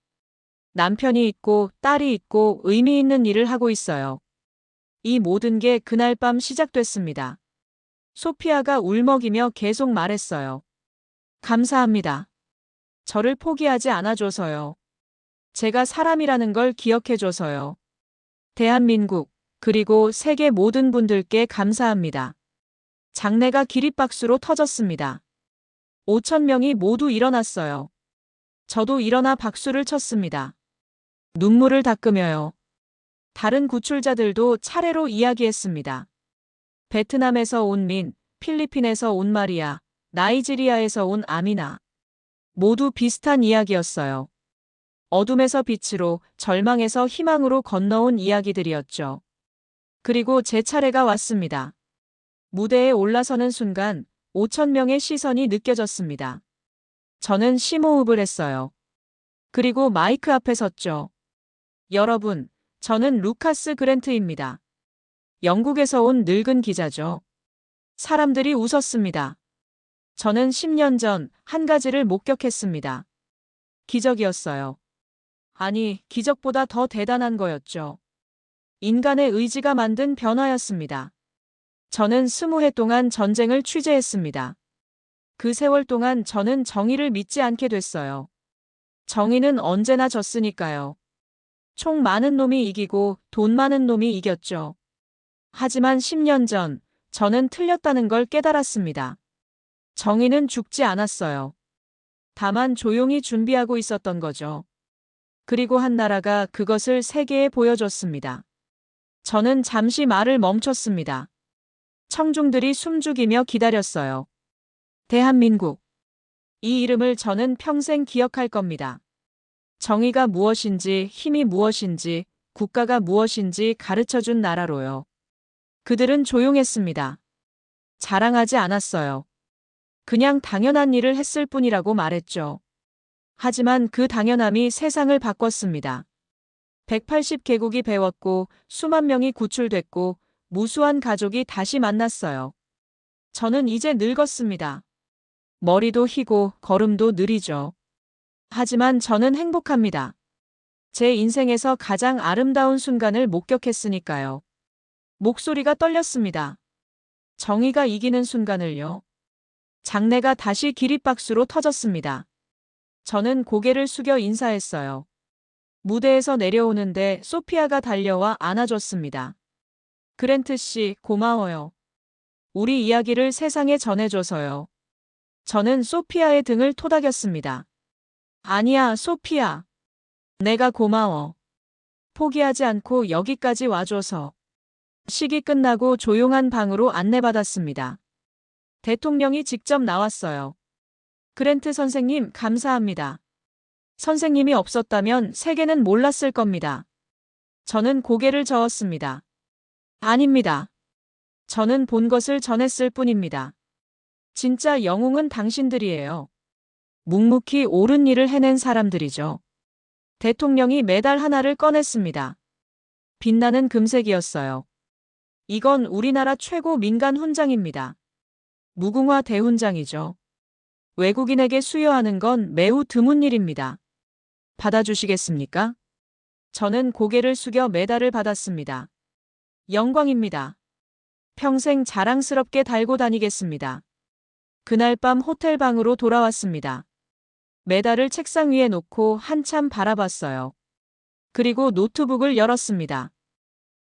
남편이 있고 딸이 있고 의미 있는 일을 하고 있어요. 이 모든 게 그날 밤 시작됐습니다. 소피아가 울먹이며 계속 말했어요. 감사합니다. 저를 포기하지 않아줘서요. 제가 사람이라는 걸 기억해줘서요. 대한민국, 그리고 세계 모든 분들께 감사합니다. 장내가 기립박수로 터졌습니다. 5,000명이 모두 일어났어요. 저도 일어나 박수를 쳤습니다. 눈물을 닦으며요. 다른 구출자들도 차례로 이야기했습니다. 베트남에서 온 민, 필리핀에서 온 마리아, 나이지리아에서 온 아미나. 모두 비슷한 이야기였어요. 어둠에서 빛으로, 절망에서 희망으로 건너온 이야기들이었죠. 그리고 제 차례가 왔습니다. 무대에 올라서는 순간 5천 명의 시선이 느껴졌습니다. 저는 심호흡을 했어요. 그리고 마이크 앞에 섰죠. 여러분, 저는 루카스 그랜트입니다. 영국에서 온 늙은 기자죠. 사람들이 웃었습니다. 저는 10년 전 한 가지를 목격했습니다. 기적이었어요. 아니, 기적보다 더 대단한 거였죠. 인간의 의지가 만든 변화였습니다. 저는 20해 동안 전쟁을 취재했습니다. 그 세월 동안 저는 정의를 믿지 않게 됐어요. 정의는 언제나 졌으니까요. 총 많은 놈이 이기고 돈 많은 놈이 이겼죠. 하지만 10년 전 저는 틀렸다는 걸 깨달았습니다. 정의는 죽지 않았어요. 다만 조용히 준비하고 있었던 거죠. 그리고 한 나라가 그것을 세계에 보여줬습니다. 저는 잠시 말을 멈췄습니다. 청중들이 숨죽이며 기다렸어요. 대한민국. 이 이름을 저는 평생 기억할 겁니다. 정의가 무엇인지, 힘이 무엇인지, 국가가 무엇인지 가르쳐준 나라로요. 그들은 조용했습니다. 자랑하지 않았어요. 그냥 당연한 일을 했을 뿐이라고 말했죠. 하지만 그 당연함이 세상을 바꿨습니다. 180개국이 배웠고 수만 명이 구출됐고 무수한 가족이 다시 만났어요. 저는 이제 늙었습니다. 머리도 희고 걸음도 느리죠. 하지만 저는 행복합니다. 제 인생에서 가장 아름다운 순간을 목격했으니까요. 목소리가 떨렸습니다. 정의가 이기는 순간을요. 장내가 다시 기립박수로 터졌습니다. 저는 고개를 숙여 인사했어요. 무대에서 내려오는데 소피아가 달려와 안아줬습니다. 그랜트 씨, 고마워요. 우리 이야기를 세상에 전해줘서요. 저는 소피아의 등을 토닥였습니다. 아니야, 소피아. 내가 고마워. 포기하지 않고 여기까지 와줘서. 식이 끝나고 조용한 방으로 안내받았습니다. 대통령이 직접 나왔어요. 그랜트 선생님, 감사합니다. 선생님이 없었다면 세계는 몰랐을 겁니다. 저는 고개를 저었습니다. 아닙니다. 저는 본 것을 전했을 뿐입니다. 진짜 영웅은 당신들이에요. 묵묵히 옳은 일을 해낸 사람들이죠. 대통령이 메달 하나를 꺼냈습니다. 빛나는 금색이었어요. 이건 우리나라 최고 민간 훈장입니다. 무궁화 대훈장이죠. 외국인에게 수여하는 건 매우 드문 일입니다. 받아주시겠습니까? 저는 고개를 숙여 메달을 받았습니다. 영광입니다. 평생 자랑스럽게 달고 다니겠습니다. 그날 밤 호텔 방으로 돌아왔습니다. 메달을 책상 위에 놓고 한참 바라봤어요. 그리고 노트북을 열었습니다.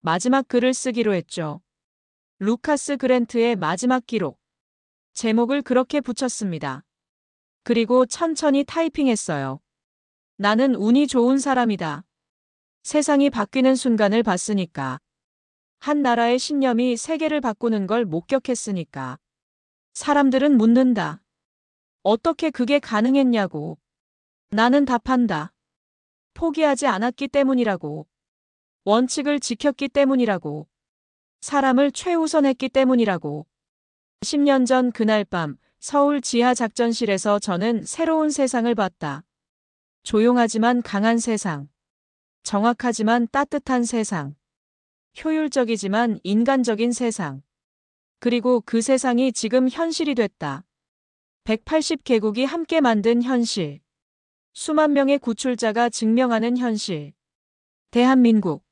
마지막 글을 쓰기로 했죠. 루카스 그랜트의 마지막 기록. 제목을 그렇게 붙였습니다. 그리고 천천히 타이핑했어요. 나는 운이 좋은 사람이다. 세상이 바뀌는 순간을 봤으니까. 한 나라의 신념이 세계를 바꾸는 걸 목격했으니까. 사람들은 묻는다. 어떻게 그게 가능했냐고. 나는 답한다. 포기하지 않았기 때문이라고. 원칙을 지켰기 때문이라고. 사람을 최우선했기 때문이라고. 10년 전 그날 밤 서울 지하 작전실에서 저는 새로운 세상을 봤다. 조용하지만 강한 세상. 정확하지만 따뜻한 세상. 효율적이지만 인간적인 세상. 그리고 그 세상이 지금 현실이 됐다. 180개국이 함께 만든 현실. 수만 명의 구출자가 증명하는 현실. 대한민국.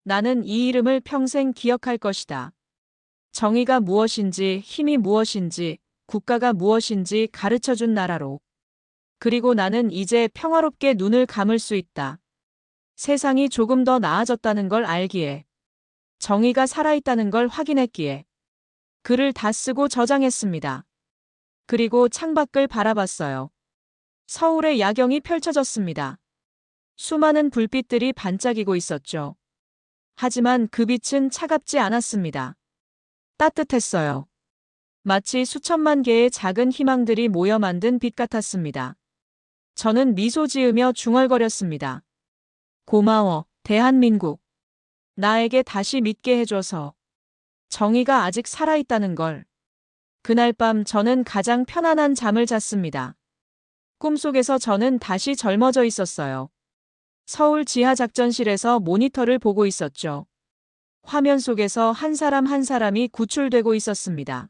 나는 이 이름을 평생 기억할 것이다. 정의가 무엇인지, 힘이 무엇인지, 국가가 무엇인지 가르쳐준 나라로. 그리고 나는 이제 평화롭게 눈을 감을 수 있다. 세상이 조금 더 나아졌다는 걸 알기에. 정의가 살아있다는 걸 확인했기에. 글을 다 쓰고 저장했습니다. 그리고 창밖을 바라봤어요. 서울의 야경이 펼쳐졌습니다. 수많은 불빛들이 반짝이고 있었죠. 하지만 그 빛은 차갑지 않았습니다. 따뜻했어요. 마치 수천만 개의 작은 희망들이 모여 만든 빛 같았습니다. 저는 미소 지으며 중얼거렸습니다. 고마워, 대한민국. 나에게 다시 믿게 해줘서. 정의가 아직 살아있다는 걸. 그날 밤 저는 가장 편안한 잠을 잤습니다. 꿈속에서 저는 다시 젊어져 있었어요. 서울 지하작전실에서 모니터를 보고 있었죠. 화면 속에서 한 사람 한 사람이 구출되고 있었습니다.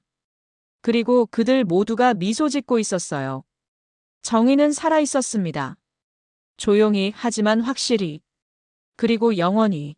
그리고 그들 모두가 미소 짓고 있었어요. 정의는 살아 있었습니다. 조용히 하지만 확실히. 그리고 영원히.